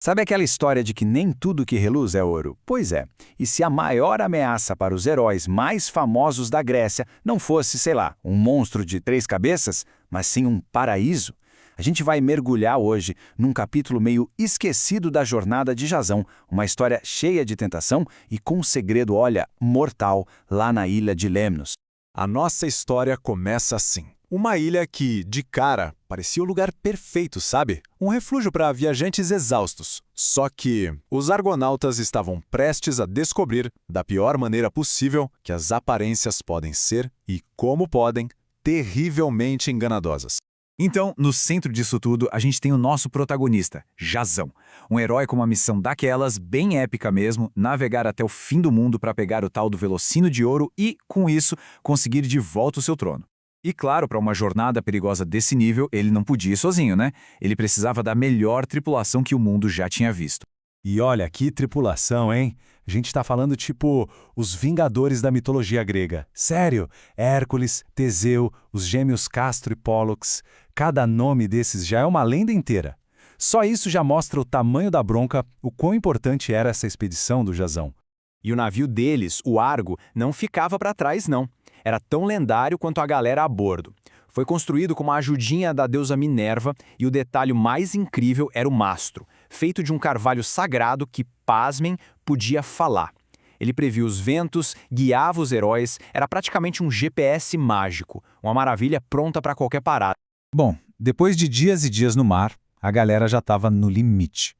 Sabe aquela história de que nem tudo que reluz é ouro? Pois é, e se a maior ameaça para os heróis mais famosos da Grécia não fosse, sei lá, um monstro de 3 cabeças, mas sim um paraíso? A gente vai mergulhar hoje num capítulo meio esquecido da jornada de Jasão, uma história cheia de tentação e com um segredo, olha, mortal, lá na ilha de Lemnos. A nossa história começa assim. Uma ilha que, de cara, parecia o lugar perfeito, sabe? Um refúgio para viajantes exaustos. Só que os argonautas estavam prestes a descobrir, da pior maneira possível, que as aparências podem ser, e como podem, terrivelmente enganadosas. Então, no centro disso tudo, a gente tem o nosso protagonista, Jasão. Um herói com uma missão daquelas, bem épica mesmo, navegar até o fim do mundo para pegar o tal do Velocino de Ouro e, com isso, conseguir de volta o seu trono. E claro, para uma jornada perigosa desse nível, ele não podia ir sozinho, né? Ele precisava da melhor tripulação que o mundo já tinha visto. E olha, que tripulação, hein? A gente tá falando tipo os Vingadores da mitologia grega. Sério, Hércules, Teseu, os gêmeos Castro e Pólux. Cada nome desses já é uma lenda inteira. Só isso já mostra o tamanho da bronca, o quão importante era essa expedição do Jasão. E o navio deles, o Argo, não ficava para trás, não. Era tão lendário quanto a galera a bordo. Foi construído com uma ajudinha da deusa Minerva e o detalhe mais incrível era o mastro, feito de um carvalho sagrado que, pasmem, podia falar. Ele previa os ventos, guiava os heróis, era praticamente um GPS mágico, uma maravilha pronta para qualquer parada. Bom, depois de dias e dias no mar, a galera já estava no limite.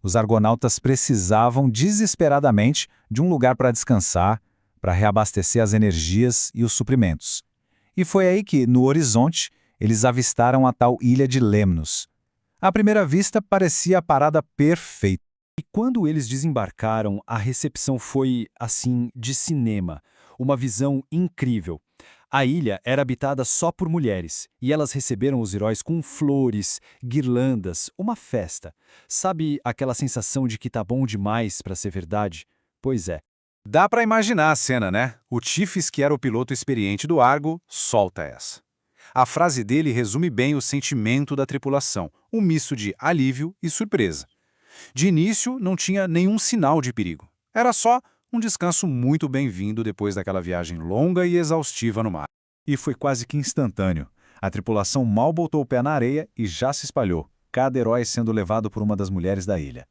Os argonautas precisavam desesperadamente de um lugar para descansar, para reabastecer as energias e os suprimentos. E foi aí que, no horizonte, eles avistaram a tal ilha de Lemnos. À primeira vista, parecia a parada perfeita. E quando eles desembarcaram, a recepção foi, assim, de cinema. Uma visão incrível. A ilha era habitada só por mulheres, e elas receberam os heróis com flores, guirlandas, uma festa. Sabe aquela sensação de que tá bom demais para ser verdade? Pois é. Dá pra imaginar a cena, né? O Tifes, que era o piloto experiente do Argo, solta essa. A frase dele resume bem o sentimento da tripulação, um misto de alívio e surpresa. De início, não tinha nenhum sinal de perigo. Era só um descanso muito bem-vindo depois daquela viagem longa e exaustiva no mar. E foi quase que instantâneo. A tripulação mal botou o pé na areia e já se espalhou, cada herói sendo levado por uma das mulheres da ilha.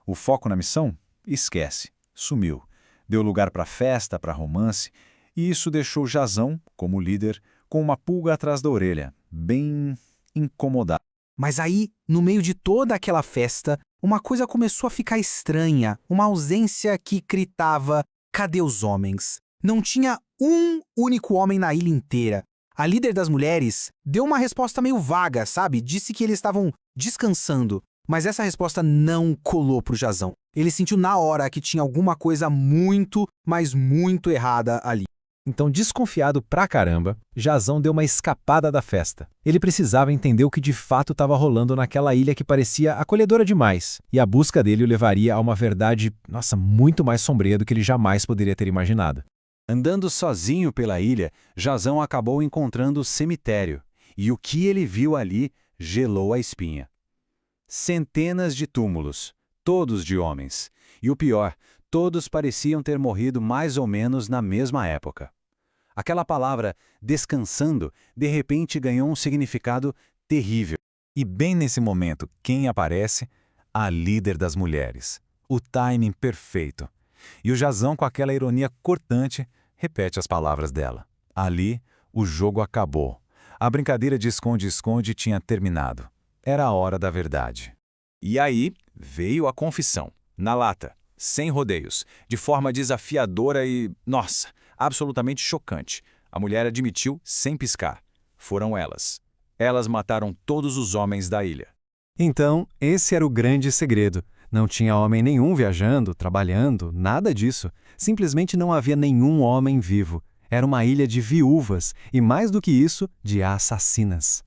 O foco na missão? Esquece. Sumiu. Deu lugar para festa, para romance, e isso deixou Jasão, como líder, com uma pulga atrás da orelha, bem incomodado. Mas aí, no meio de toda aquela festa, uma coisa começou a ficar estranha, uma ausência que gritava: cadê os homens? Não tinha um único homem na ilha inteira. A líder das mulheres deu uma resposta meio vaga, sabe? Disse que eles estavam descansando. Mas essa resposta não colou pro Jasão. Ele sentiu na hora que tinha alguma coisa muito, mas muito errada ali. Então, desconfiado pra caramba, Jasão deu uma escapada da festa. Ele precisava entender o que de fato estava rolando naquela ilha que parecia acolhedora demais, e a busca dele o levaria a uma verdade, muito mais sombria do que ele jamais poderia ter imaginado. Andando sozinho pela ilha, Jasão acabou encontrando o cemitério, e o que ele viu ali gelou a espinha. Centenas de túmulos, todos de homens. E o pior, todos pareciam ter morrido mais ou menos na mesma época. Aquela palavra descansando, de repente ganhou um significado terrível. E bem nesse momento, quem aparece? A líder das mulheres. O timing perfeito. E o Jasão, com aquela ironia cortante, repete as palavras dela. Ali, o jogo acabou. A brincadeira de esconde-esconde tinha terminado. Era a hora da verdade. E aí veio a confissão, na lata, sem rodeios, de forma desafiadora e, absolutamente chocante. A mulher admitiu sem piscar. Foram elas. Elas mataram todos os homens da ilha. Então, esse era o grande segredo. Não tinha homem nenhum viajando, trabalhando, nada disso. Simplesmente não havia nenhum homem vivo. Era uma ilha de viúvas e, mais do que isso, de assassinas.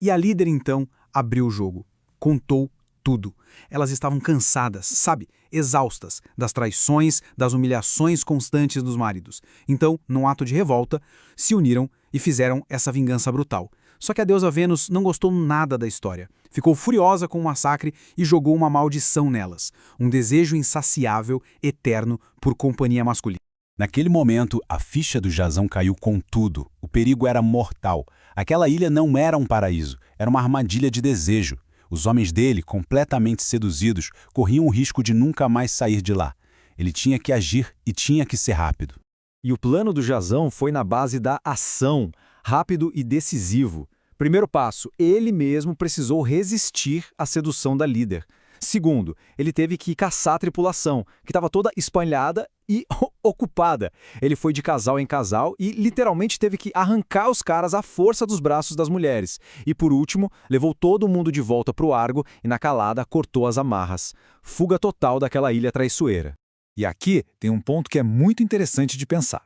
E a líder, então, abriu o jogo. Contou tudo. Elas estavam cansadas, sabe? Exaustas das traições, das humilhações constantes dos maridos. Então, num ato de revolta, se uniram e fizeram essa vingança brutal. Só que a deusa Vênus não gostou nada da história. Ficou furiosa com o massacre e jogou uma maldição nelas. Um desejo insaciável, eterno, por companhia masculina. Naquele momento, a ficha do Jazão caiu com tudo. O perigo era mortal. Aquela ilha não era um paraíso, era uma armadilha de desejo. Os homens dele, completamente seduzidos, corriam o risco de nunca mais sair de lá. Ele tinha que agir e tinha que ser rápido. E o plano do Jazão foi na base da ação, rápido e decisivo. Primeiro passo, ele mesmo precisou resistir à sedução da líder. Segundo, ele teve que caçar a tripulação, que estava toda espalhada e ocupada. Ele foi de casal em casal e literalmente teve que arrancar os caras à força dos braços das mulheres. E por último, levou todo mundo de volta para o Argo e na calada cortou as amarras. Fuga total daquela ilha traiçoeira. E aqui tem um ponto que é muito interessante de pensar.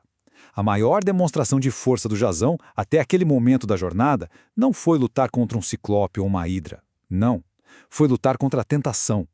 A maior demonstração de força do Jazão, até aquele momento da jornada, não foi lutar contra um ciclope ou uma hidra. Não. Foi lutar contra a tentação.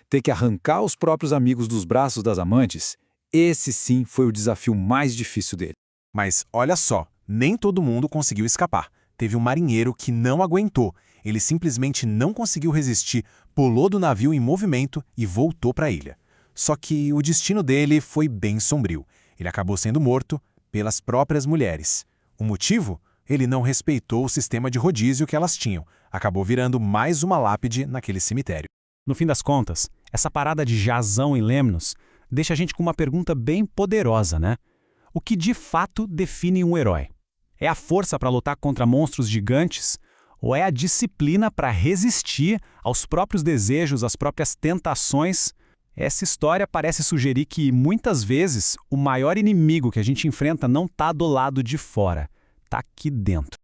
Ter que arrancar os próprios amigos dos braços das amantes, esse sim foi o desafio mais difícil dele. Mas olha só, nem todo mundo conseguiu escapar. Teve um marinheiro que não aguentou. Ele simplesmente não conseguiu resistir, pulou do navio em movimento e voltou para a ilha. Só que o destino dele foi bem sombrio. Ele acabou sendo morto pelas próprias mulheres. O motivo? Ele não respeitou o sistema de rodízio que elas tinham. Acabou virando mais uma lápide naquele cemitério. No fim das contas, essa parada de Jazão e Lemnos deixa a gente com uma pergunta bem poderosa, né? O que de fato define um herói? É a força para lutar contra monstros gigantes? Ou é a disciplina para resistir aos próprios desejos, às próprias tentações? Essa história parece sugerir que, muitas vezes, o maior inimigo que a gente enfrenta não está do lado de fora, está aqui dentro.